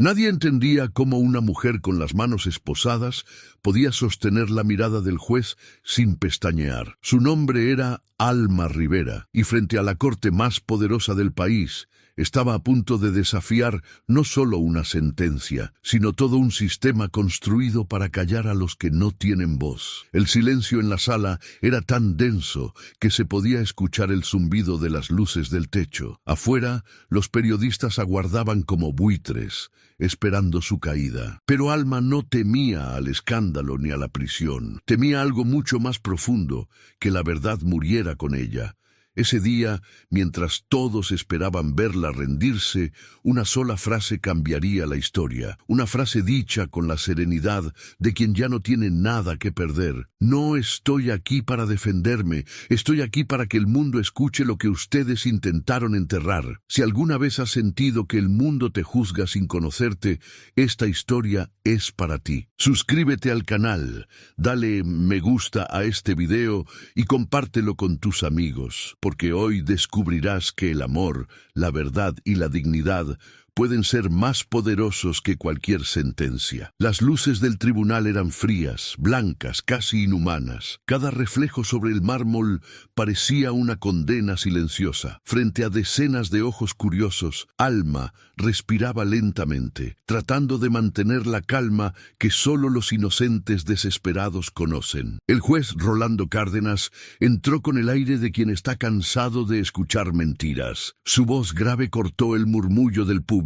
Nadie entendía cómo una mujer con las manos esposadas podía sostener la mirada del juez sin pestañear. Su nombre era Alma Rivera, y frente a la corte más poderosa del país, estaba a punto de desafiar no solo una sentencia, sino todo un sistema construido para callar a los que no tienen voz. El silencio en la sala era tan denso que se podía escuchar el zumbido de las luces del techo. Afuera, los periodistas aguardaban como buitres, esperando su caída. Pero Alma no temía al escándalo ni a la prisión. Temía algo mucho más profundo, que la verdad muriera con ella. Ese día, mientras todos esperaban verla rendirse, una sola frase cambiaría la historia. Una frase dicha con la serenidad de quien ya no tiene nada que perder. No estoy aquí para defenderme, estoy aquí para que el mundo escuche lo que ustedes intentaron enterrar. Si alguna vez has sentido que el mundo te juzga sin conocerte, esta historia es para ti. Suscríbete al canal, dale me gusta a este video y compártelo con tus amigos, porque hoy descubrirás que el amor, la verdad y la dignidad pueden ser más poderosos que cualquier sentencia. Las luces del tribunal eran frías, blancas, casi inhumanas. Cada reflejo sobre el mármol parecía una condena silenciosa. Frente a decenas de ojos curiosos, Alma respiraba lentamente, tratando de mantener la calma que solo los inocentes desesperados conocen. El juez Rolando Cárdenas entró con el aire de quien está cansado de escuchar mentiras. Su voz grave cortó el murmullo del público.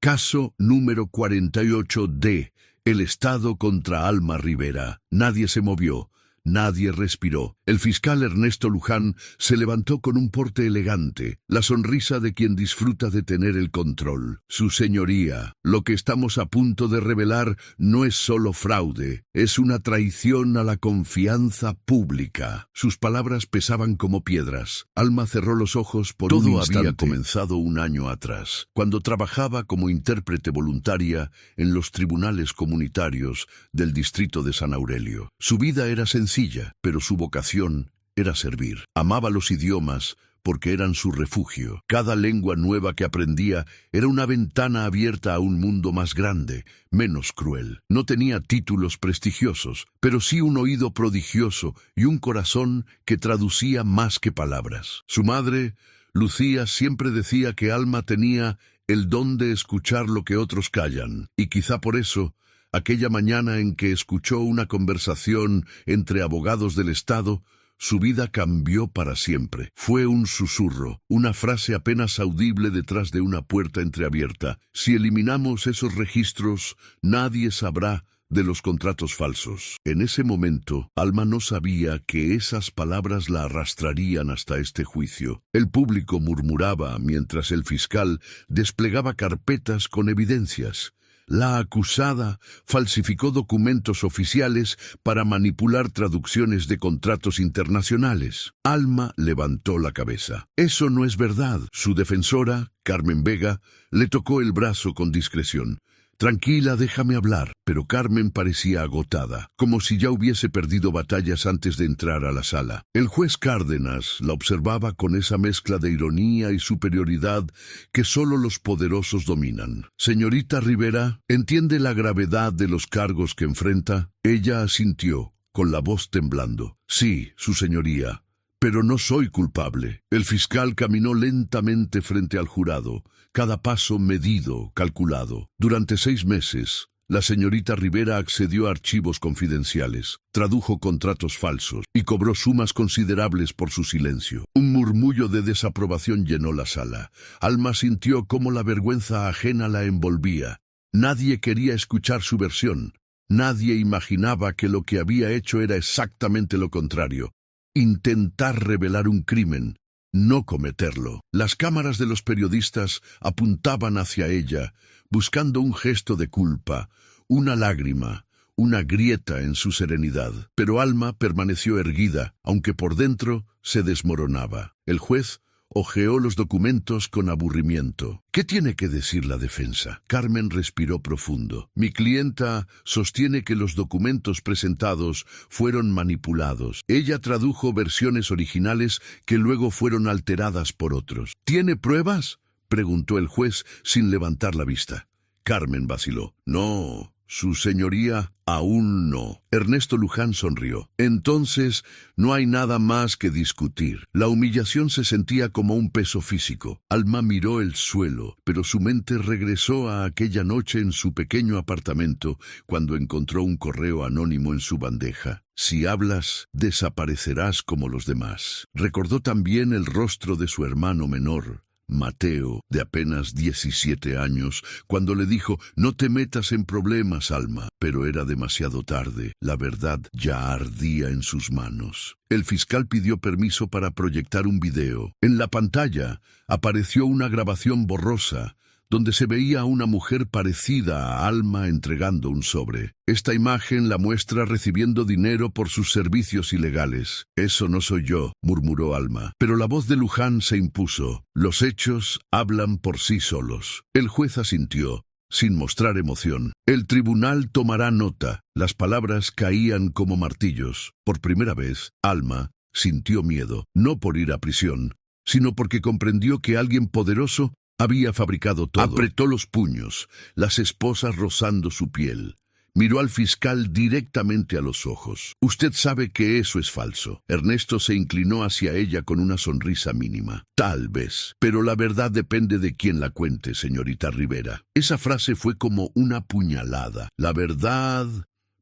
Caso número 48D. El Estado contra Alma Rivera. Nadie se movió. Nadie respiró. El fiscal Ernesto Luján se levantó con un porte elegante, la sonrisa de quien disfruta de tener el control. Su señoría, lo que estamos a punto de revelar no es solo fraude, es una traición a la confianza pública. Sus palabras pesaban como piedras. Alma cerró los ojos por un instante. Todo había comenzado un año atrás, cuando trabajaba como intérprete voluntaria en los tribunales comunitarios del distrito de San Aurelio. Su vida era sencilla, pero su vocación era servir. Amaba los idiomas porque eran su refugio. Cada lengua nueva que aprendía era una ventana abierta a un mundo más grande, menos cruel. No tenía títulos prestigiosos, pero sí un oído prodigioso y un corazón que traducía más que palabras. Su madre, Lucía, siempre decía que Alma tenía el don de escuchar lo que otros callan, y quizá por eso, aquella mañana en que escuchó una conversación entre abogados del Estado, su vida cambió para siempre. Fue un susurro, una frase apenas audible detrás de una puerta entreabierta. Si eliminamos esos registros, nadie sabrá de los contratos falsos. En ese momento, Alma no sabía que esas palabras la arrastrarían hasta este juicio. El público murmuraba mientras el fiscal desplegaba carpetas con evidencias. La acusada falsificó documentos oficiales para manipular traducciones de contratos internacionales. Alma levantó la cabeza. Eso no es verdad. Su defensora, Carmen Vega, le tocó el brazo con discreción. Tranquila, déjame hablar. Pero Carmen parecía agotada, como si ya hubiese perdido batallas antes de entrar a la sala. El juez Cárdenas la observaba con esa mezcla de ironía y superioridad que solo los poderosos dominan. Señorita Rivera, ¿entiende la gravedad de los cargos que enfrenta? Ella asintió, con la voz temblando. Sí, su señoría. Pero no soy culpable. El fiscal caminó lentamente frente al jurado, cada paso medido, calculado. Durante 6 meses, la señorita Rivera accedió a archivos confidenciales, tradujo contratos falsos y cobró sumas considerables por su silencio. Un murmullo de desaprobación llenó la sala. Alma sintió cómo la vergüenza ajena la envolvía. Nadie quería escuchar su versión. Nadie imaginaba que lo que había hecho era exactamente lo contrario. Intentar revelar un crimen, no cometerlo. Las cámaras de los periodistas apuntaban hacia ella, buscando un gesto de culpa, una lágrima, una grieta en su serenidad. Pero Alma permaneció erguida, aunque por dentro se desmoronaba. El juez hojeó los documentos con aburrimiento. ¿Qué tiene que decir la defensa? Carmen respiró profundo. Mi clienta sostiene que los documentos presentados fueron manipulados. Ella tradujo versiones originales que luego fueron alteradas por otros. ¿Tiene pruebas?, preguntó el juez sin levantar la vista. Carmen vaciló. No, su señoría, aún no. Ernesto Luján sonrió. Entonces, no hay nada más que discutir. La humillación se sentía como un peso físico. Alma miró el suelo, pero su mente regresó a aquella noche en su pequeño apartamento, cuando encontró un correo anónimo en su bandeja. Si hablas, desaparecerás como los demás. Recordó también el rostro de su hermano menor, Mateo, de apenas 17 años, cuando le dijo: no te metas en problemas, Alma. Pero era demasiado tarde. La verdad ya ardía en sus manos. El fiscal pidió permiso para proyectar un video. En la pantalla apareció una grabación borrosa, donde se veía a una mujer parecida a Alma entregando un sobre. Esta imagen la muestra recibiendo dinero por sus servicios ilegales. Eso no soy yo, murmuró Alma. Pero la voz de Luján se impuso. Los hechos hablan por sí solos. El juez asintió, sin mostrar emoción. El tribunal tomará nota. Las palabras caían como martillos. Por primera vez, Alma sintió miedo, no por ir a prisión, sino porque comprendió que alguien poderoso había fabricado todo. Apretó los puños, las esposas rozando su piel. Miró al fiscal directamente a los ojos. Usted sabe que eso es falso. Ernesto se inclinó hacia ella con una sonrisa mínima. Tal vez, pero la verdad depende de quién la cuente, señorita Rivera. Esa frase fue como una puñalada. La verdad,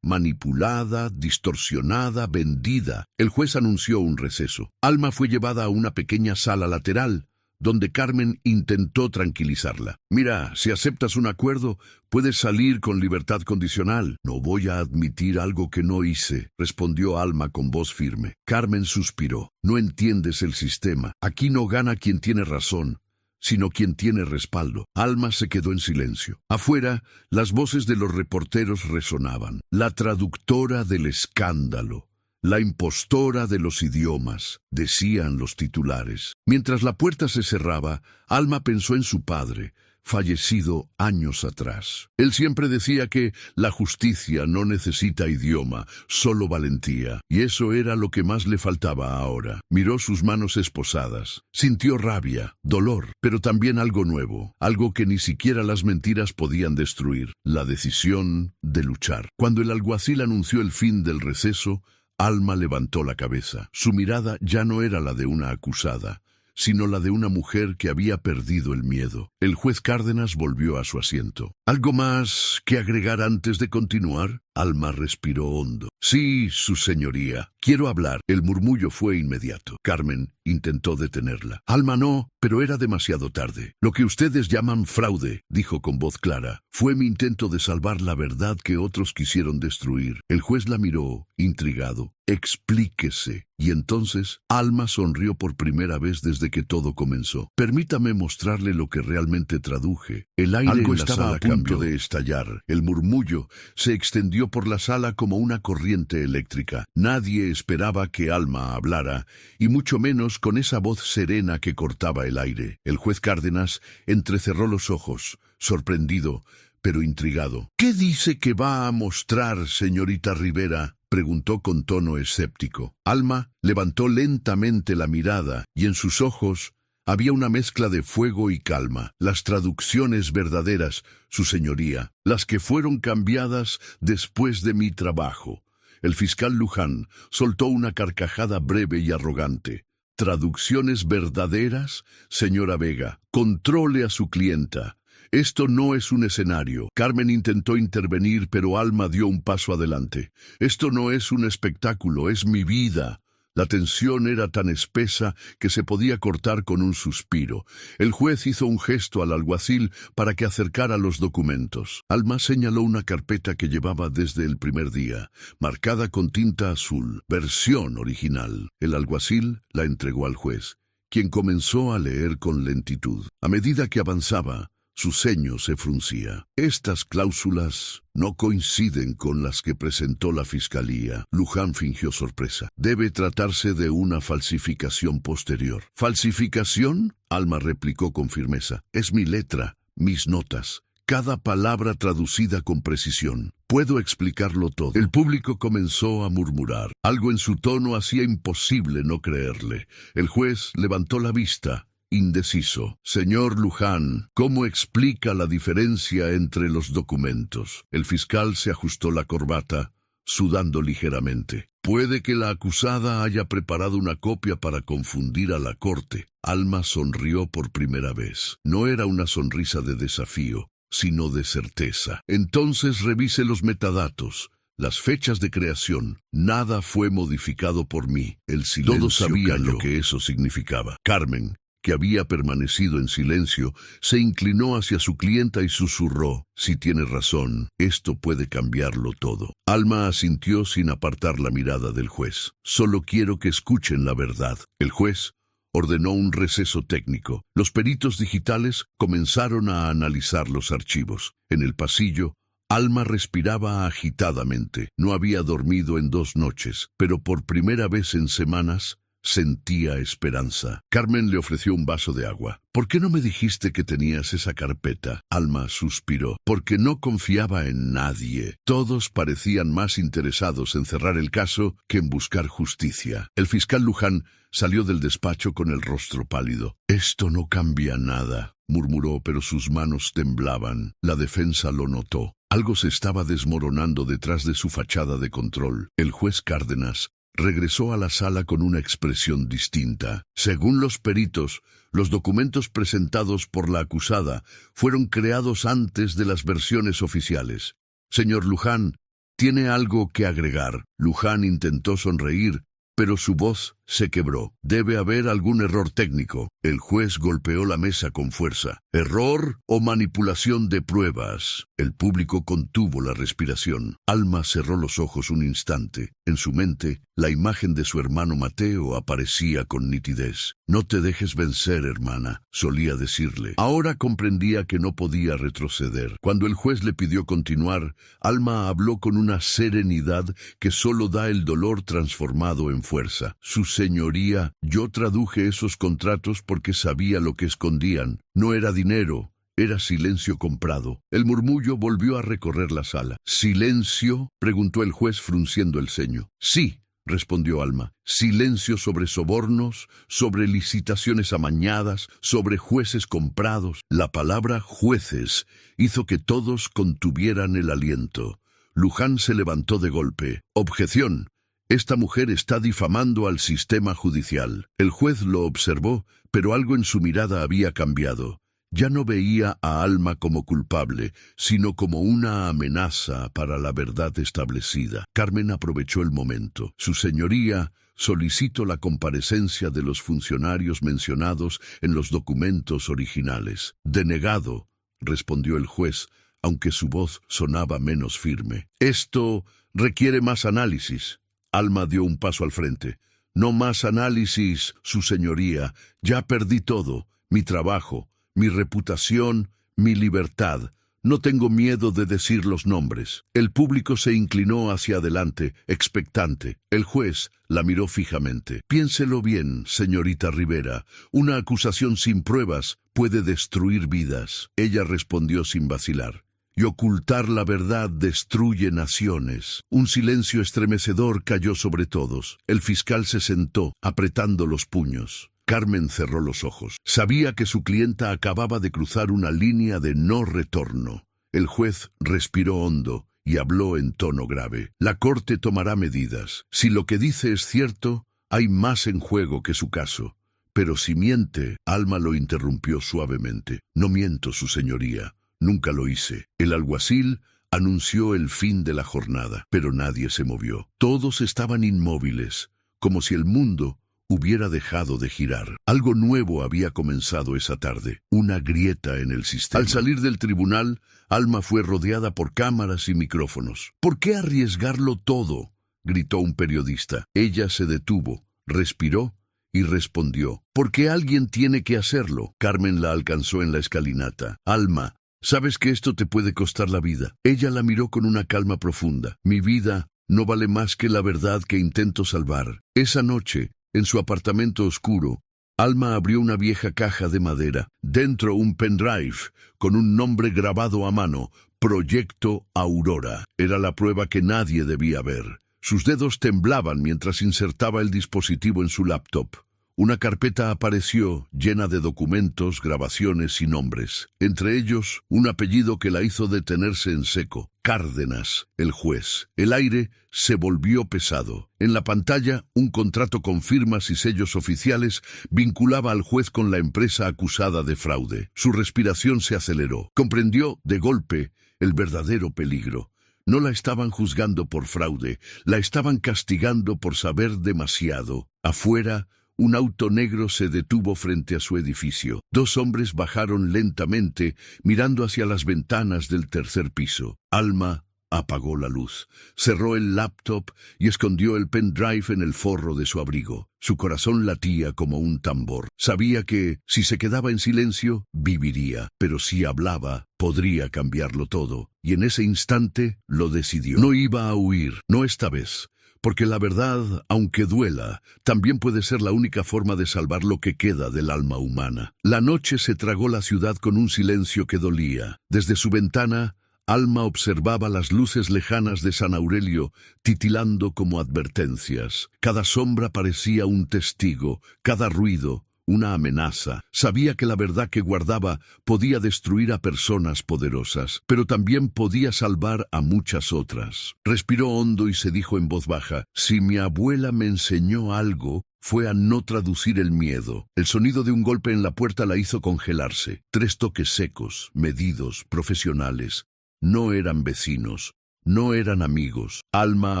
manipulada, distorsionada, vendida. El juez anunció un receso. Alma fue llevada a una pequeña sala lateral, donde Carmen intentó tranquilizarla. Mira, si aceptas un acuerdo, puedes salir con libertad condicional. No voy a admitir algo que no hice, respondió Alma con voz firme. Carmen suspiró. No entiendes el sistema. Aquí no gana quien tiene razón, sino quien tiene respaldo. Alma se quedó en silencio. Afuera, las voces de los reporteros resonaban. La traductora del escándalo. La impostora de los idiomas, decían los titulares. Mientras la puerta se cerraba, Alma pensó en su padre, fallecido años atrás. Él siempre decía que la justicia no necesita idioma, solo valentía, y eso era lo que más le faltaba ahora. Miró sus manos esposadas, sintió rabia, dolor, pero también algo nuevo, algo que ni siquiera las mentiras podían destruir: la decisión de luchar. Cuando el alguacil anunció el fin del receso, Alma levantó la cabeza. Su mirada ya no era la de una acusada, sino la de una mujer que había perdido el miedo. El juez Cárdenas volvió a su asiento. ¿Algo más que agregar antes de continuar? Alma respiró hondo. Sí, su señoría. Quiero hablar. El murmullo fue inmediato. Carmen intentó detenerla. Alma, no, pero era demasiado tarde. Lo que ustedes llaman fraude, dijo con voz clara, fue mi intento de salvar la verdad que otros quisieron destruir. El juez la miró, intrigado. Explíquese. Y entonces, Alma sonrió por primera vez desde que todo comenzó. Permítame mostrarle lo que realmente traduje. El aire Algo en la estaba sala a punto cambió de estallar. El murmullo se extendió por la sala como una corriente eléctrica. Nadie esperaba que Alma hablara, y mucho menos con esa voz serena que cortaba el aire. El juez Cárdenas entrecerró los ojos, sorprendido, pero intrigado. ¿Qué dice que va a mostrar, señorita Rivera?, preguntó con tono escéptico. Alma levantó lentamente la mirada, y en sus ojos había una mezcla de fuego y calma. Las traducciones verdaderas, su señoría, las que fueron cambiadas después de mi trabajo. El fiscal Luján soltó una carcajada breve y arrogante. ¿Traducciones verdaderas, señora Vega? Controle a su clienta. Esto no es un escenario. Carmen intentó intervenir, pero Alma dio un paso adelante. Esto no es un espectáculo, es mi vida. La tensión era tan espesa que se podía cortar con un suspiro. El juez hizo un gesto al alguacil para que acercara los documentos. Alma señaló una carpeta que llevaba desde el primer día, marcada con tinta azul, versión original. El alguacil la entregó al juez, quien comenzó a leer con lentitud. A medida que avanzaba, su ceño se fruncía. Estas cláusulas no coinciden con las que presentó la fiscalía. Luján fingió sorpresa. Debe tratarse de una falsificación posterior. ¿Falsificación?, Alma replicó con firmeza. Es mi letra, mis notas, cada palabra traducida con precisión. Puedo explicarlo todo. El público comenzó a murmurar. Algo en su tono hacía imposible no creerle. El juez levantó la vista indeciso. Señor Luján, ¿cómo explica la diferencia entre los documentos? El fiscal se ajustó la corbata, sudando ligeramente. Puede que la acusada haya preparado una copia para confundir a la corte. Alma sonrió por primera vez. No era una sonrisa de desafío, sino de certeza. Entonces revise los metadatos. Las fechas de creación, nada fue modificado por mí. El silencio Todos sabían lo que eso significaba. Carmen, que había permanecido en silencio, se inclinó hacia su clienta y susurró: si tiene razón, esto puede cambiarlo todo. Alma asintió sin apartar la mirada del juez. Solo quiero que escuchen la verdad. El juez ordenó un receso técnico. Los peritos digitales comenzaron a analizar los archivos. En el pasillo, Alma respiraba agitadamente. No había dormido en 2 noches, pero por primera vez en semanas sentía esperanza. Carmen le ofreció un vaso de agua. ¿Por qué no me dijiste que tenías esa carpeta? Alma suspiró. Porque no confiaba en nadie. Todos parecían más interesados en cerrar el caso que en buscar justicia. El fiscal Luján salió del despacho con el rostro pálido. Esto no cambia nada, murmuró, pero sus manos temblaban. La defensa lo notó. Algo se estaba desmoronando detrás de su fachada de control. El juez Cárdenas regresó a la sala con una expresión distinta. Según los peritos, los documentos presentados por la acusada fueron creados antes de las versiones oficiales. Señor Luján, ¿tiene algo que agregar? Luján intentó sonreír, pero su voz se quebró. Debe haber algún error técnico. El juez golpeó la mesa con fuerza. ¿Error o manipulación de pruebas? El público contuvo la respiración. Alma cerró los ojos un instante. En su mente, la imagen de su hermano Mateo aparecía con nitidez. No te dejes vencer, hermana, solía decirle. Ahora comprendía que no podía retroceder. Cuando el juez le pidió continuar, Alma habló con una serenidad que solo da el dolor transformado en fuerza. Su señoría, yo traduje esos contratos porque sabía lo que escondían. No era dinero, era silencio comprado. El murmullo volvió a recorrer la sala. ¿Silencio?, preguntó el juez frunciendo el ceño. Sí, respondió Alma. Silencio sobre sobornos, sobre licitaciones amañadas, sobre jueces comprados. La palabra jueces hizo que todos contuvieran el aliento. Luján se levantó de golpe. Objeción. Esta mujer está difamando al sistema judicial. El juez lo observó, pero algo en su mirada había cambiado. Ya no veía a Alma como culpable, sino como una amenaza para la verdad establecida. Carmen aprovechó el momento. Su señoría, solicito la comparecencia de los funcionarios mencionados en los documentos originales. Denegado, respondió el juez, aunque su voz sonaba menos firme. Esto requiere más análisis. Alma dio un paso al frente. No más análisis, su señoría. Ya perdí todo. Mi trabajo, mi reputación, mi libertad. No tengo miedo de decir los nombres. El público se inclinó hacia adelante, expectante. El juez la miró fijamente. Piénselo bien, señorita Rivera. Una acusación sin pruebas puede destruir vidas. Ella respondió sin vacilar. Y ocultar la verdad destruye naciones. Un silencio estremecedor cayó sobre todos. El fiscal se sentó, apretando los puños. Carmen cerró los ojos. Sabía que su clienta acababa de cruzar una línea de no retorno. El juez respiró hondo y habló en tono grave. La corte tomará medidas. Si lo que dice es cierto, hay más en juego que su caso. Pero si miente, Alma lo interrumpió suavemente. No miento, su señoría. Nunca lo hice. El alguacil anunció el fin de la jornada, pero nadie se movió. Todos estaban inmóviles, como si el mundo hubiera dejado de girar. Algo nuevo había comenzado esa tarde, una grieta en el sistema. Al salir del tribunal, Alma fue rodeada por cámaras y micrófonos. ¿Por qué arriesgarlo todo?, gritó un periodista. Ella se detuvo, respiró y respondió. Porque alguien tiene que hacerlo. Carmen la alcanzó en la escalinata. Alma, sabes que esto te puede costar la vida. Ella la miró con una calma profunda. Mi vida no vale más que la verdad que intento salvar. Esa noche, en su apartamento oscuro, Alma abrió una vieja caja de madera. Dentro un pendrive con un nombre grabado a mano. Proyecto Aurora. Era la prueba que nadie debía ver. Sus dedos temblaban mientras insertaba el dispositivo en su laptop. Una carpeta apareció llena de documentos, grabaciones y nombres. Entre ellos, un apellido que la hizo detenerse en seco. Cárdenas, el juez. El aire se volvió pesado. En la pantalla, un contrato con firmas y sellos oficiales vinculaba al juez con la empresa acusada de fraude. Su respiración se aceleró. Comprendió, de golpe, el verdadero peligro. No la estaban juzgando por fraude, la estaban castigando por saber demasiado. Afuera, un auto negro se detuvo frente a su edificio. Dos hombres bajaron lentamente, mirando hacia las ventanas del tercer piso. Alma apagó la luz, cerró el laptop y escondió el pendrive en el forro de su abrigo. Su corazón latía como un tambor. Sabía que, si se quedaba en silencio, viviría, pero si hablaba, podría cambiarlo todo. Y en ese instante, lo decidió. No iba a huir, no esta vez. Porque la verdad, aunque duela, también puede ser la única forma de salvar lo que queda del alma humana. La noche se tragó la ciudad con un silencio que dolía. Desde su ventana, Alma observaba las luces lejanas de San Aurelio titilando como advertencias. Cada sombra parecía un testigo, cada ruido una amenaza. Sabía que la verdad que guardaba podía destruir a personas poderosas, pero también podía salvar a muchas otras. Respiró hondo y se dijo en voz baja: si mi abuela me enseñó algo, fue a no traducir el miedo. El sonido de un golpe en la puerta la hizo congelarse. 3 toques secos, medidos, profesionales. No eran vecinos, no eran amigos. Alma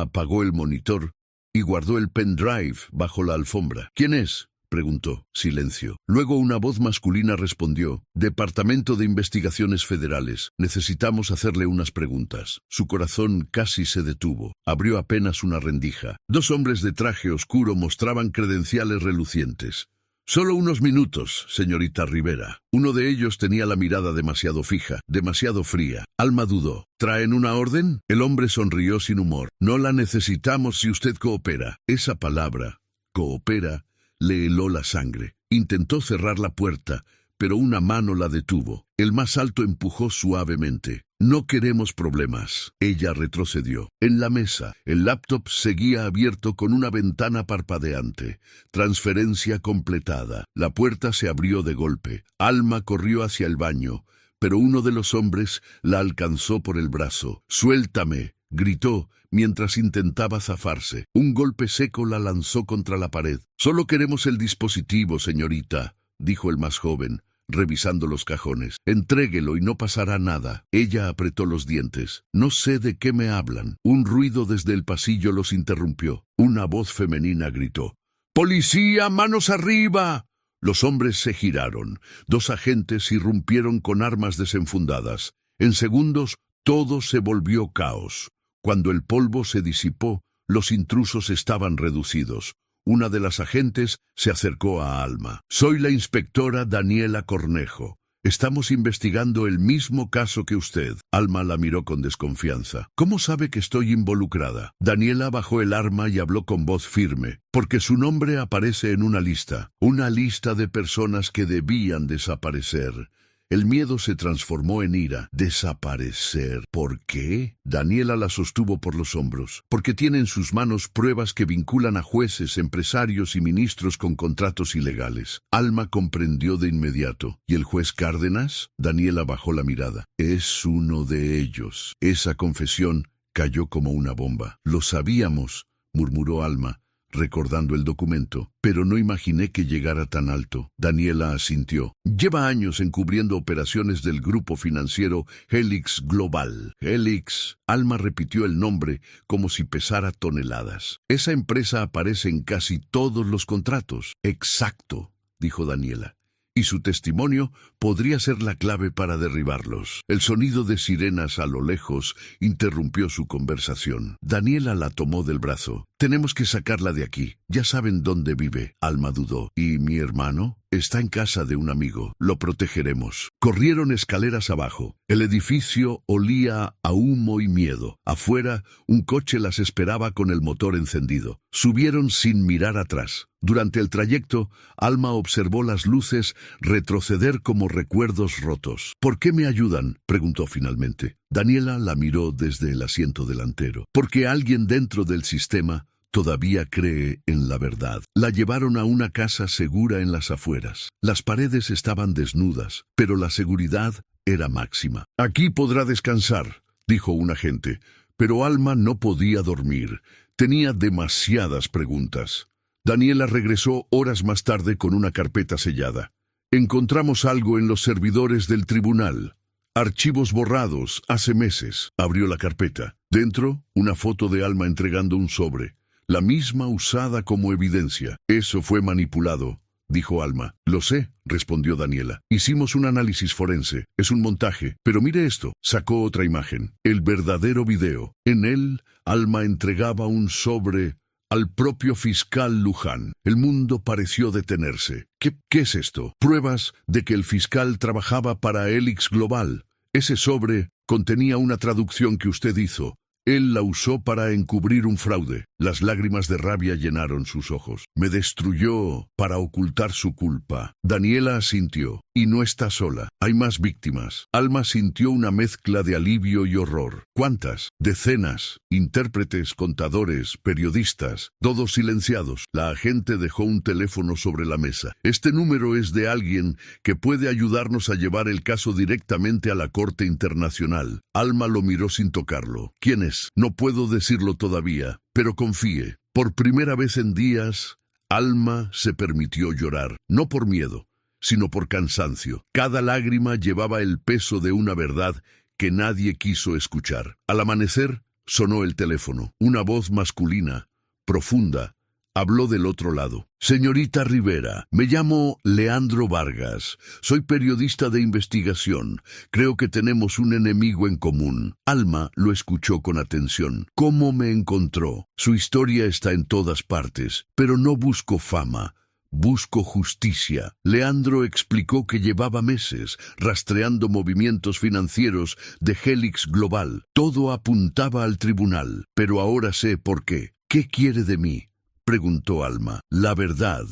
apagó el monitor y guardó el pendrive bajo la alfombra. ¿Quién es?, preguntó. Silencio. Luego una voz masculina respondió: Departamento de Investigaciones Federales. Necesitamos hacerle unas preguntas. Su corazón casi se detuvo. Abrió apenas una rendija. 2 hombres de traje oscuro mostraban credenciales relucientes. Solo unos minutos, señorita Rivera. Uno de ellos tenía la mirada demasiado fija, demasiado fría. Alma dudó. ¿Traen una orden? El hombre sonrió sin humor. No la necesitamos si usted coopera. Esa palabra, coopera, le heló la sangre. Intentó cerrar la puerta, pero una mano la detuvo. El más alto empujó suavemente. No queremos problemas. Ella retrocedió. En la mesa, el laptop seguía abierto con una ventana parpadeante. Transferencia completada. La puerta se abrió de golpe. Alma corrió hacia el baño, pero uno de los hombres la alcanzó por el brazo. «¡Suéltame!», gritó mientras intentaba zafarse. Un golpe seco la lanzó contra la pared. «Solo queremos el dispositivo, señorita», dijo el más joven, revisando los cajones. «Entréguelo y no pasará nada». Ella apretó los dientes. «No sé de qué me hablan». Un ruido desde el pasillo los interrumpió. Una voz femenina gritó: «¡Policía, manos arriba!». Los hombres se giraron. 2 agentes irrumpieron con armas desenfundadas. En segundos, todo se volvió caos. Cuando el polvo se disipó, los intrusos estaban reducidos. Una de las agentes se acercó a Alma. «Soy la inspectora Daniela Cornejo. Estamos investigando el mismo caso que usted». Alma la miró con desconfianza. «¿Cómo sabe que estoy involucrada?». Daniela bajó el arma y habló con voz firme. «Porque su nombre aparece en una lista de personas que debían desaparecer». El miedo se transformó en ira. «¿Desaparecer? ¿Por qué?». Daniela la sostuvo por los hombros. «Porque tiene en sus manos pruebas que vinculan a jueces, empresarios y ministros con contratos ilegales». Alma comprendió de inmediato. «¿Y el juez Cárdenas?». Daniela bajó la mirada. «Es uno de ellos». Esa confesión cayó como una bomba. «Lo sabíamos», murmuró Alma, recordando el documento, «pero no imaginé que llegara tan alto». Daniela asintió. «Lleva años encubriendo operaciones del grupo financiero Helix Global». «Helix». Alma repitió el nombre como si pesara toneladas. «Esa empresa aparece en casi todos los contratos». «Exacto», dijo Daniela. «Y su testimonio podría ser la clave para derribarlos». El sonido de sirenas a lo lejos interrumpió su conversación. Daniela la tomó del brazo. «Tenemos que sacarla de aquí. Ya saben dónde vive». Alma dudó. «¿Y mi hermano?». «Está en casa de un amigo. Lo protegeremos». Corrieron escaleras abajo. El edificio olía a humo y miedo. Afuera, un coche las esperaba con el motor encendido. Subieron sin mirar atrás. Durante el trayecto, Alma observó las luces retroceder como recuerdos rotos. «¿Por qué me ayudan?», preguntó finalmente. Daniela la miró desde el asiento delantero. «Porque alguien dentro del sistema todavía cree en la verdad. La llevaron a una casa segura en las afueras. Las paredes estaban desnudas, pero la seguridad era máxima. «Aquí podrá descansar», dijo un agente, pero Alma no podía dormir. Tenía demasiadas preguntas. Daniela regresó horas más tarde con una carpeta sellada. «Encontramos algo en los servidores del tribunal. Archivos borrados hace meses». Abrió la carpeta. Dentro, una foto de Alma entregando un sobre, la misma usada como evidencia. «Eso fue manipulado», dijo Alma. «Lo sé», respondió Daniela. «Hicimos un análisis forense. Es un montaje. Pero mire esto». Sacó otra imagen. El verdadero video. En él, Alma entregaba un sobre al propio fiscal Luján. El mundo pareció detenerse. ¿Qué es esto? Pruebas de que el fiscal trabajaba para Helix Global. Ese sobre contenía una traducción que usted hizo. Él la usó para encubrir un fraude. Las lágrimas de rabia llenaron sus ojos. «Me destruyó para ocultar su culpa». Daniela asintió. «Y no está sola. Hay más víctimas». Alma sintió una mezcla de alivio y horror. «¿Cuántas?» «Decenas. Intérpretes, contadores, periodistas, todos silenciados». La agente dejó un teléfono sobre la mesa. «Este número es de alguien que puede ayudarnos a llevar el caso directamente a la Corte Internacional». Alma lo miró sin tocarlo. «¿Quién es?» «No puedo decirlo todavía, pero confíe». Por primera vez en días, Alma se permitió llorar, no por miedo, sino por cansancio. Cada lágrima llevaba el peso de una verdad que nadie quiso escuchar. Al amanecer, sonó el teléfono. Una voz masculina, profunda, habló del otro lado. «Señorita Rivera, me llamo Leandro Vargas. Soy periodista de investigación. Creo que tenemos un enemigo en común». Alma lo escuchó con atención. «¿Cómo me encontró? Su historia está en todas partes, pero no busco fama. Busco justicia». Leandro explicó que llevaba meses rastreando movimientos financieros de Helix Global. Todo apuntaba al tribunal, pero ahora sé por qué. «¿Qué quiere de mí?», preguntó Alma. «La verdad»,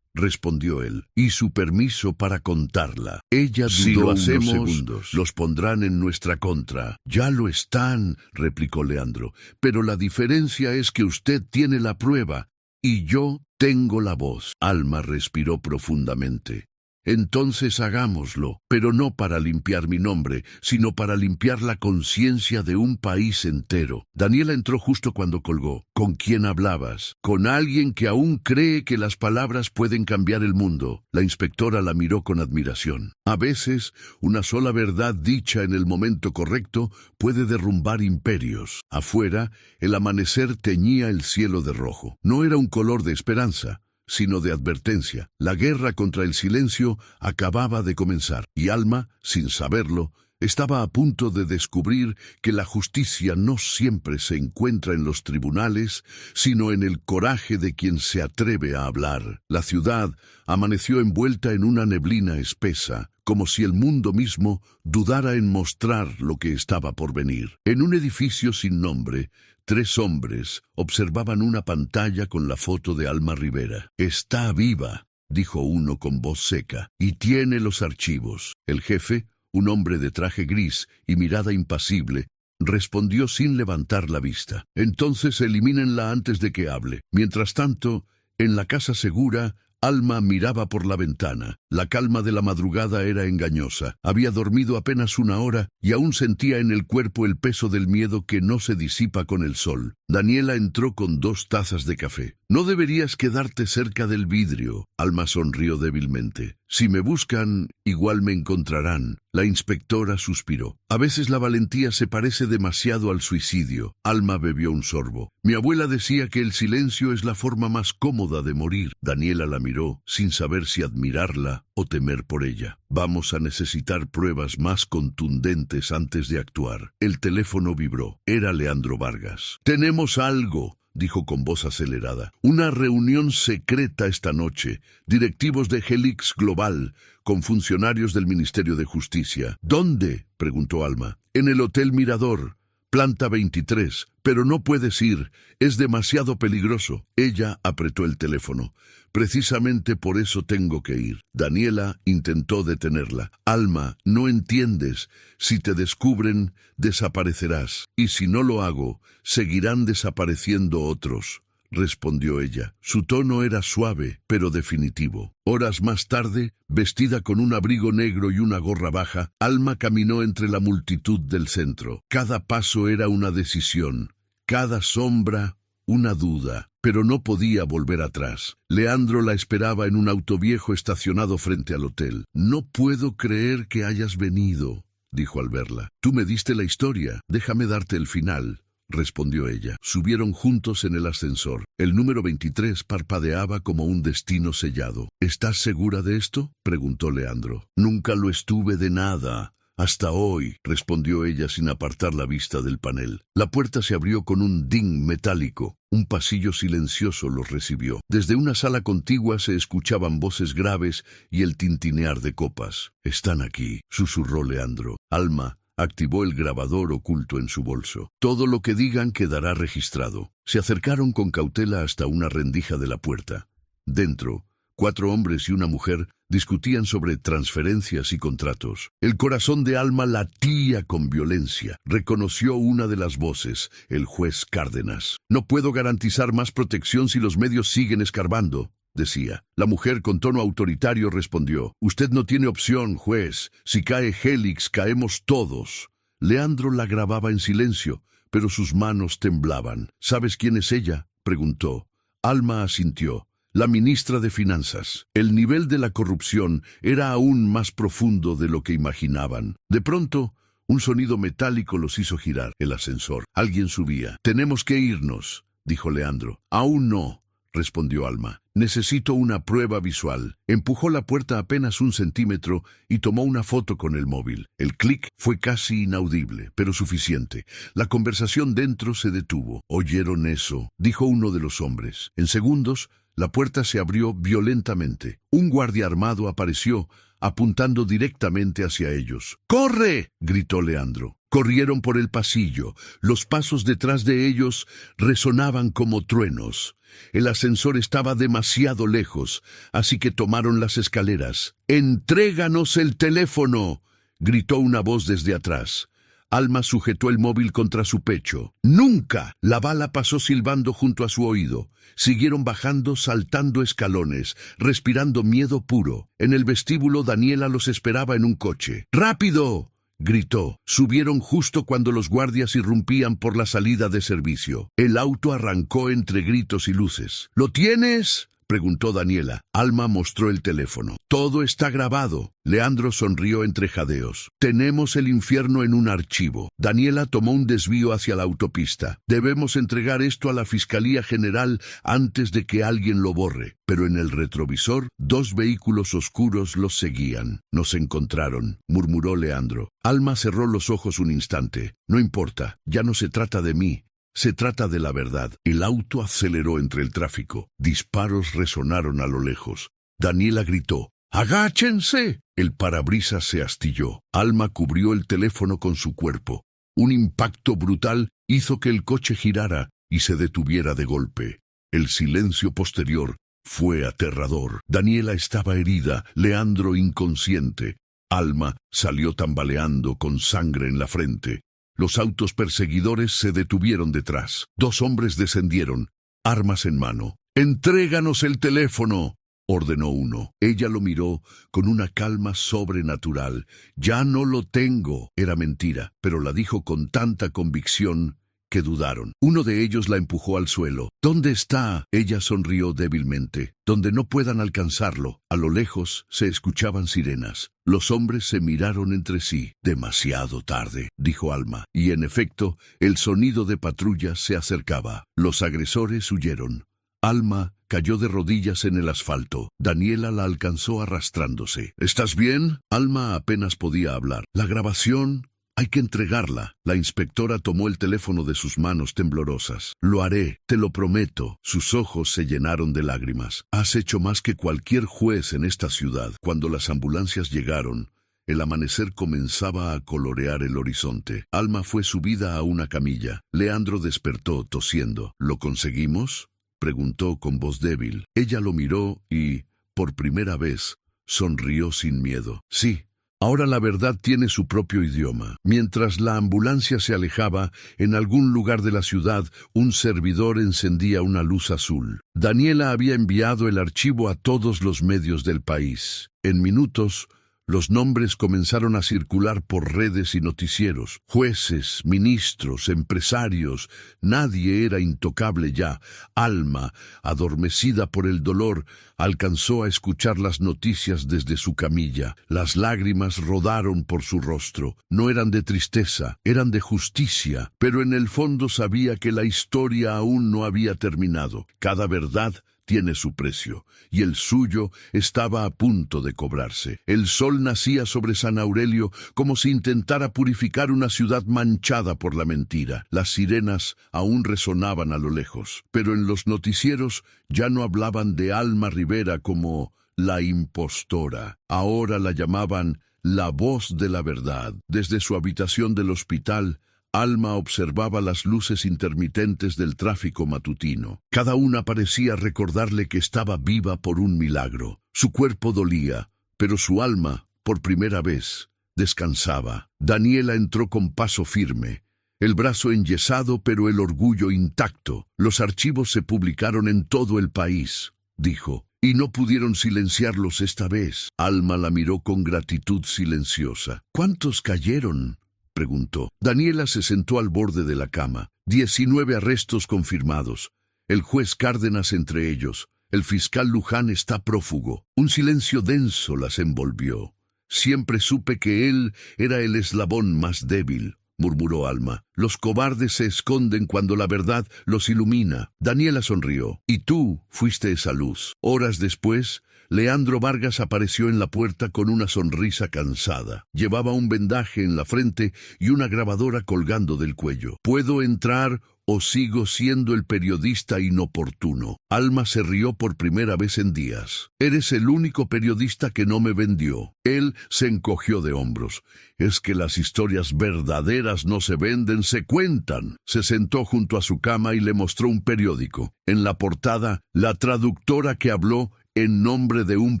respondió él, «y su permiso para contarla». Ella dudó. «Si lo hacemos, unos segundos, los pondrán en nuestra contra». «Ya lo están», replicó Leandro, «pero la diferencia es que usted tiene la prueba y yo tengo la voz». Alma respiró profundamente. «Entonces hagámoslo, pero no para limpiar mi nombre, sino para limpiar la conciencia de un país entero». Daniela entró justo cuando colgó. «¿Con quién hablabas?» «Con alguien que aún cree que las palabras pueden cambiar el mundo». La inspectora la miró con admiración. A veces, una sola verdad dicha en el momento correcto puede derrumbar imperios. Afuera, el amanecer teñía el cielo de rojo. No era un color de esperanza, sino de advertencia. La guerra contra el silencio acababa de comenzar, y Alma, sin saberlo, estaba a punto de descubrir que la justicia no siempre se encuentra en los tribunales, sino en el coraje de quien se atreve a hablar. La ciudad amaneció envuelta en una neblina espesa, como si el mundo mismo dudara en mostrar lo que estaba por venir. En un edificio sin nombre, 3 hombres observaban una pantalla con la foto de Alma Rivera. «Está viva», dijo uno con voz seca, «y tiene los archivos». El jefe, un hombre de traje gris y mirada impasible, respondió sin levantar la vista. «Entonces elimínenla antes de que hable». Mientras tanto, en la casa segura, Alma miraba por la ventana. La calma de la madrugada era engañosa. Había dormido apenas 1 hora y aún sentía en el cuerpo el peso del miedo que no se disipa con el sol. Daniela entró con 2 tazas de café. «No deberías quedarte cerca del vidrio», Alma sonrió débilmente. «Si me buscan, igual me encontrarán». La inspectora suspiró. «A veces la valentía se parece demasiado al suicidio». Alma bebió un sorbo. «Mi abuela decía que el silencio es la forma más cómoda de morir». Daniela la miró, sin saber si admirarla o temer por ella. «Vamos a necesitar pruebas más contundentes antes de actuar». El teléfono vibró. Era Leandro Vargas. «Tenemos algo», dijo con voz acelerada. «Una reunión secreta esta noche. Directivos de Helix Global, con funcionarios del Ministerio de Justicia». «¿Dónde?», preguntó Alma. «En el Hotel Mirador, planta 23. Pero no puedes ir. Es demasiado peligroso». Ella apretó el teléfono. «Precisamente por eso tengo que ir». Daniela intentó detenerla. «Alma, no entiendes. Si te descubren, desaparecerás. Y si no lo hago, seguirán desapareciendo otros», respondió ella. Su tono era suave, pero definitivo. Horas más tarde, vestida con un abrigo negro y una gorra baja, Alma caminó entre la multitud del centro. Cada paso era una decisión, cada sombra una duda, pero no podía volver atrás. Leandro la esperaba en un auto viejo estacionado frente al hotel. «No puedo creer que hayas venido», dijo al verla. «Tú me diste la historia, déjame darte el final», respondió ella. Subieron juntos en el ascensor. El número 23 parpadeaba como un destino sellado. «¿Estás segura de esto?», preguntó Leandro. «Nunca lo estuve de nada. Hasta hoy», respondió ella sin apartar la vista del panel. La puerta se abrió con un ding metálico. Un pasillo silencioso los recibió. Desde una sala contigua se escuchaban voces graves y el tintinear de copas. «Están aquí», susurró Leandro. Alma activó el grabador oculto en su bolso. «Todo lo que digan quedará registrado». Se acercaron con cautela hasta una rendija de la puerta. Dentro, 4 hombres y una mujer discutían sobre transferencias y contratos. El corazón de Alma latía con violencia. Reconoció una de las voces, el juez Cárdenas. «No puedo garantizar más protección si los medios siguen escarbando», decía. La mujer con tono autoritario respondió: «Usted no tiene opción, juez. Si cae Hélix, caemos todos». Leandro la grababa en silencio, pero sus manos temblaban. «¿Sabes quién es ella?», preguntó. Alma asintió. «La ministra de Finanzas». El nivel de la corrupción era aún más profundo de lo que imaginaban. De pronto, un sonido metálico los hizo girar. El ascensor. Alguien subía. «Tenemos que irnos», dijo Leandro. «Aún no», respondió Alma. «Necesito una prueba visual». Empujó la puerta apenas 1 centímetro y tomó una foto con el móvil. El clic fue casi inaudible, pero suficiente. La conversación dentro se detuvo. «¿Oyeron eso?», dijo uno de los hombres. En segundos, la puerta se abrió violentamente. Un guardia armado apareció, apuntando directamente hacia ellos. «¡Corre!», gritó Leandro. Corrieron por el pasillo. Los pasos detrás de ellos resonaban como truenos. El ascensor estaba demasiado lejos, así que tomaron las escaleras. «¡Entréganos el teléfono!», gritó una voz desde atrás. Alma sujetó el móvil contra su pecho. «¡Nunca!». La bala pasó silbando junto a su oído. Siguieron bajando, saltando escalones, respirando miedo puro. En el vestíbulo Daniela los esperaba en un coche. «¡Rápido!», gritó. Subieron justo cuando los guardias irrumpían por la salida de servicio. El auto arrancó entre gritos y luces. «¿Lo tienes?», preguntó Daniela. Alma mostró el teléfono. «Todo está grabado». Leandro sonrió entre jadeos. «Tenemos el infierno en un archivo». Daniela tomó un desvío hacia la autopista. «Debemos entregar esto a la Fiscalía General antes de que alguien lo borre». Pero en el retrovisor, 2 vehículos oscuros los seguían. «Nos encontraron», murmuró Leandro. Alma cerró los ojos un instante. «No importa, ya no se trata de mí. Se trata de la verdad». El auto aceleró entre el tráfico. Disparos resonaron a lo lejos. Daniela gritó: «¡Agáchense!». El parabrisas se astilló. Alma cubrió el teléfono con su cuerpo. Un impacto brutal hizo que el coche girara y se detuviera de golpe. El silencio posterior fue aterrador. Daniela estaba herida, Leandro inconsciente. Alma salió tambaleando con sangre en la frente. Los autos perseguidores se detuvieron detrás. 2 hombres descendieron, armas en mano. «¡Entréganos el teléfono!», ordenó uno. Ella lo miró con una calma sobrenatural. «Ya no lo tengo». Era mentira, pero la dijo con tanta convicción que dudaron. Uno de ellos la empujó al suelo. «¿Dónde está?». Ella sonrió débilmente. «Donde no puedan alcanzarlo». A lo lejos se escuchaban sirenas. Los hombres se miraron entre sí. «Demasiado tarde», dijo Alma. Y en efecto, el sonido de patrullas se acercaba. Los agresores huyeron. Alma cayó de rodillas en el asfalto. Daniela la alcanzó arrastrándose. «¿Estás bien?». Alma apenas podía hablar. «La grabación... hay que entregarla». La inspectora tomó el teléfono de sus manos temblorosas. «Lo haré, te lo prometo». Sus ojos se llenaron de lágrimas. «Has hecho más que cualquier juez en esta ciudad». Cuando las ambulancias llegaron, el amanecer comenzaba a colorear el horizonte. Alma fue subida a una camilla. Leandro despertó tosiendo. «¿Lo conseguimos?», preguntó con voz débil. Ella lo miró y, por primera vez, sonrió sin miedo. «Sí, Ahora la verdad tiene su propio idioma. Mientras la ambulancia se alejaba, en algún lugar de la ciudad, un servidor encendía una luz azul. Daniela había enviado el archivo a todos los medios del país. En minutos, los nombres comenzaron a circular por redes y noticieros. Jueces, ministros, empresarios, nadie era intocable ya. Alma, adormecida por el dolor, alcanzó a escuchar las noticias desde su camilla. Las lágrimas rodaron por su rostro. No eran de tristeza, eran de justicia, pero en el fondo sabía que la historia aún no había terminado. Cada verdad tiene su precio, y el suyo estaba a punto de cobrarse. El sol nacía sobre San Aurelio como si intentara purificar una ciudad manchada por la mentira. Las sirenas aún resonaban a lo lejos, pero en los noticieros ya no hablaban de Alma Rivera como la impostora. Ahora la llamaban la voz de la verdad. Desde su habitación del hospital, Alma observaba las luces intermitentes del tráfico matutino. Cada una parecía recordarle que estaba viva por un milagro. Su cuerpo dolía, pero su alma, por primera vez, descansaba. Daniela entró con paso firme, el brazo enyesado pero el orgullo intacto. Los archivos se publicaron en todo el país, dijo, y no pudieron silenciarlos esta vez. Alma la miró con gratitud silenciosa. ¿Cuántos cayeron?, preguntó. Daniela se sentó al borde de la cama. 19 arrestos confirmados. El juez Cárdenas entre ellos. El fiscal Luján está prófugo. Un silencio denso las envolvió. Siempre supe que él era el eslabón más débil, murmuró Alma. Los cobardes se esconden cuando la verdad los ilumina. Daniela sonrió. Y tú fuiste esa luz. Horas después, Leandro Vargas apareció en la puerta con una sonrisa cansada. Llevaba un vendaje en la frente y una grabadora colgando del cuello. ¿Puedo entrar o sigo siendo el periodista inoportuno? Alma se rió por primera vez en días. Eres el único periodista que no me vendió. Él se encogió de hombros. Es que las historias verdaderas no se venden, se cuentan. Se sentó junto a su cama y le mostró un periódico. En la portada, la traductora que habló en nombre de un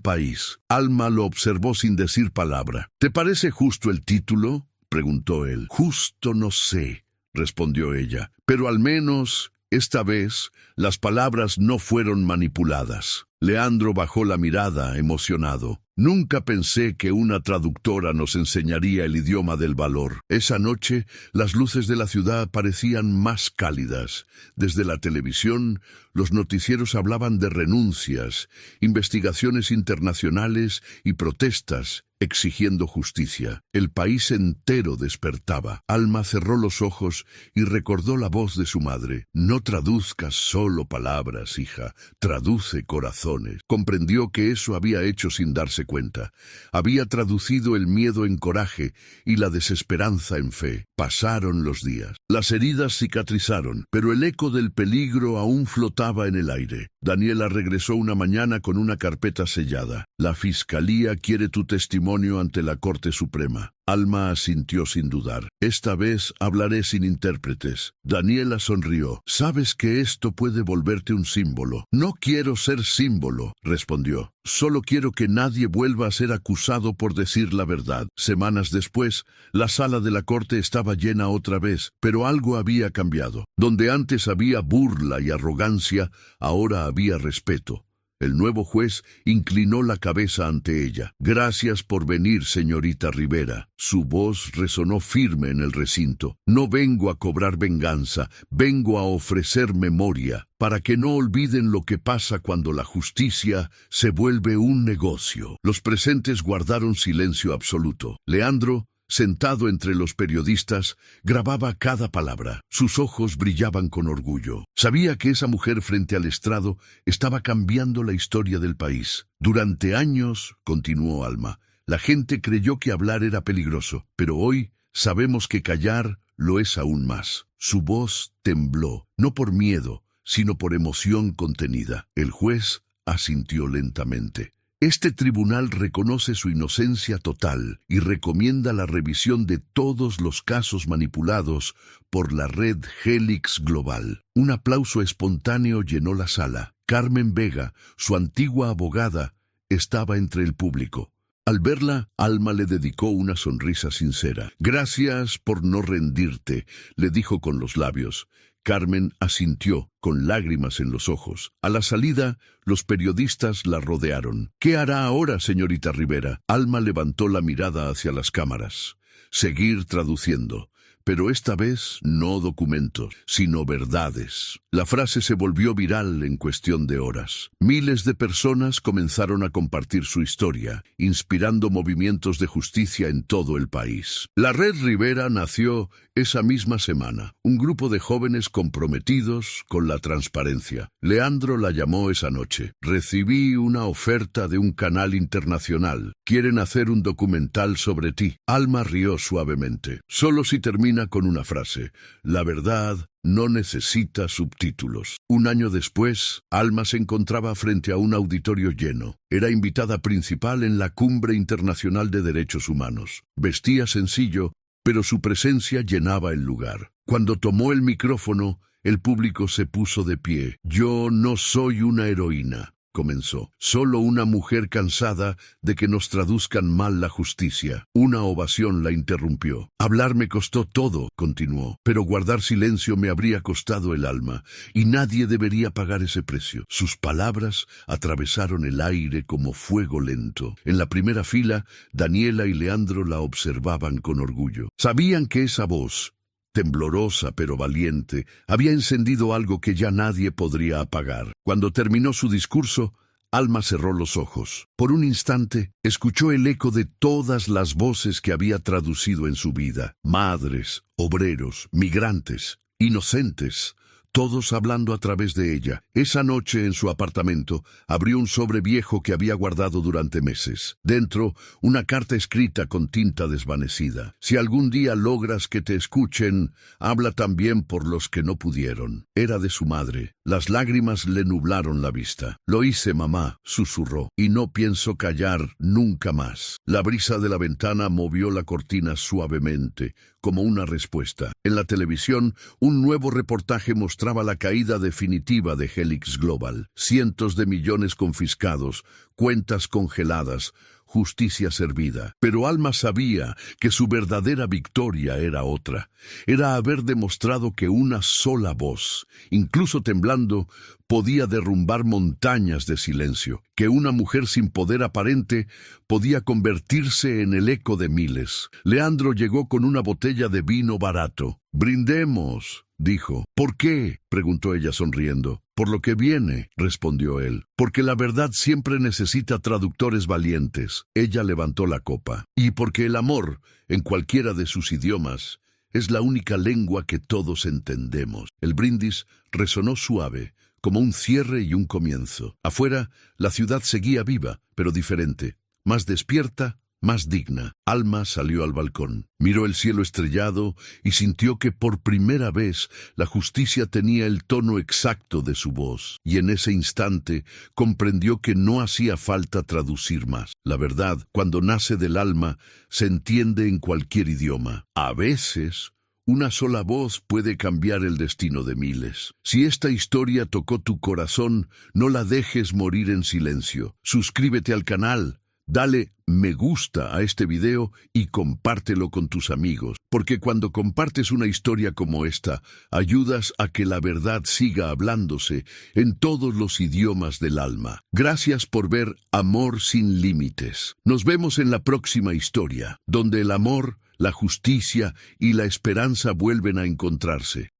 país. Alma lo observó sin decir palabra. ¿Te parece justo el título?, preguntó él. Justo no sé, respondió ella, pero al menos esta vez las palabras no fueron manipuladas. Leandro bajó la mirada, emocionado. Nunca pensé que una traductora nos enseñaría el idioma del valor. Esa noche, las luces de la ciudad parecían más cálidas. Desde la televisión, los noticieros hablaban de renuncias, investigaciones internacionales y protestas, exigiendo justicia. El país entero despertaba. Alma cerró los ojos y recordó la voz de su madre. No traduzcas solo palabras, hija, traduce corazones. Comprendió que eso había hecho sin darse cuenta. Había traducido el miedo en coraje y la desesperanza en fe. Pasaron los días. Las heridas cicatrizaron, pero el eco del peligro aún flotaba en el aire. Daniela regresó una mañana con una carpeta sellada. La fiscalía quiere tu testimonio ante la Corte Suprema. Alma asintió sin dudar. Esta vez hablaré sin intérpretes. Daniela sonrió. Sabes que esto puede volverte un símbolo. No quiero ser símbolo, respondió. Solo quiero que nadie vuelva a ser acusado por decir la verdad. Semanas después, la sala de la corte estaba llena otra vez, pero algo había cambiado. Donde antes había burla y arrogancia, ahora había respeto. El nuevo juez inclinó la cabeza ante ella. Gracias por venir, señorita Rivera. Su voz resonó firme en el recinto. No vengo a cobrar venganza, vengo a ofrecer memoria, para que no olviden lo que pasa cuando la justicia se vuelve un negocio. Los presentes guardaron silencio absoluto. Leandro, sentado entre los periodistas, grababa cada palabra. Sus ojos brillaban con orgullo. Sabía que esa mujer frente al estrado estaba cambiando la historia del país. Durante años, continuó Alma, la gente creyó que hablar era peligroso, pero hoy sabemos que callar lo es aún más. Su voz tembló, no por miedo, sino por emoción contenida. El juez asintió lentamente. Este tribunal reconoce su inocencia total y recomienda la revisión de todos los casos manipulados por la red Helix Global. Un aplauso espontáneo llenó la sala. Carmen Vega, su antigua abogada, estaba entre el público. Al verla, Alma le dedicó una sonrisa sincera. «Gracias por no rendirte», le dijo con los labios. Carmen asintió, con lágrimas en los ojos. A la salida, los periodistas la rodearon. «¿Qué hará ahora, señorita Rivera?» Alma levantó la mirada hacia las cámaras. «Seguir traduciendo. Pero esta vez no documentos, sino verdades». La frase se volvió viral en cuestión de horas. Miles de personas comenzaron a compartir su historia, inspirando movimientos de justicia en todo el país. La Red Rivera nació esa misma semana, un grupo de jóvenes comprometidos con la transparencia. Leandro la llamó esa noche. «Recibí una oferta de un canal internacional. Quieren hacer un documental sobre ti». Alma rió suavemente. «Solo si termina con una frase. La verdad no necesita subtítulos». Un año después, Alma se encontraba frente a un auditorio lleno. Era invitada principal en la Cumbre Internacional de Derechos Humanos. Vestía sencillo, pero su presencia llenaba el lugar. Cuando tomó el micrófono, el público se puso de pie. «Yo no soy una heroína», comenzó. «Solo una mujer cansada de que nos traduzcan mal la justicia». Una ovación la interrumpió. «Hablar me costó todo», continuó, «pero guardar silencio me habría costado el alma, y nadie debería pagar ese precio». Sus palabras atravesaron el aire como fuego lento. En la primera fila, Daniela y Leandro la observaban con orgullo. Sabían que esa voz, temblorosa pero valiente, había encendido algo que ya nadie podría apagar. Cuando terminó su discurso, Alma cerró los ojos. Por un instante, escuchó el eco de todas las voces que había traducido en su vida. Madres, obreros, migrantes, inocentes, todos hablando a través de ella. Esa noche, en su apartamento, abrió un sobre viejo que había guardado durante meses. Dentro, una carta escrita con tinta desvanecida. «Si algún día logras que te escuchen, habla también por los que no pudieron». Era de su madre. Las lágrimas le nublaron la vista. «Lo hice, mamá», susurró, «y no pienso callar nunca más». La brisa de la ventana movió la cortina suavemente, como una respuesta. En la televisión, un nuevo reportaje mostraba la caída definitiva de Helix Global. Cientos de millones confiscados, cuentas congeladas, justicia servida. Pero Alma sabía que su verdadera victoria era otra. Era haber demostrado que una sola voz, incluso temblando, podía derrumbar montañas de silencio. Que una mujer sin poder aparente podía convertirse en el eco de miles. Leandro llegó con una botella de vino barato. «Brindemos», dijo. «¿Por qué?», preguntó ella sonriendo. «Por lo que viene», respondió él. «Porque la verdad siempre necesita traductores valientes». Ella levantó la copa. «Y porque el amor, en cualquiera de sus idiomas, es la única lengua que todos entendemos». El brindis resonó suave, como un cierre y un comienzo. Afuera, la ciudad seguía viva, pero diferente, más despierta, más digna. Alma salió al balcón, miró el cielo estrellado y sintió que por primera vez la justicia tenía el tono exacto de su voz. Y en ese instante comprendió que no hacía falta traducir más. La verdad, cuando nace del alma, se entiende en cualquier idioma. A veces, una sola voz puede cambiar el destino de miles. Si esta historia tocó tu corazón, no la dejes morir en silencio. Suscríbete al canal. Dale me gusta a este video y compártelo con tus amigos, porque cuando compartes una historia como esta, ayudas a que la verdad siga hablándose en todos los idiomas del alma. Gracias por ver Amor sin Límites. Nos vemos en la próxima historia, donde el amor, la justicia y la esperanza vuelven a encontrarse.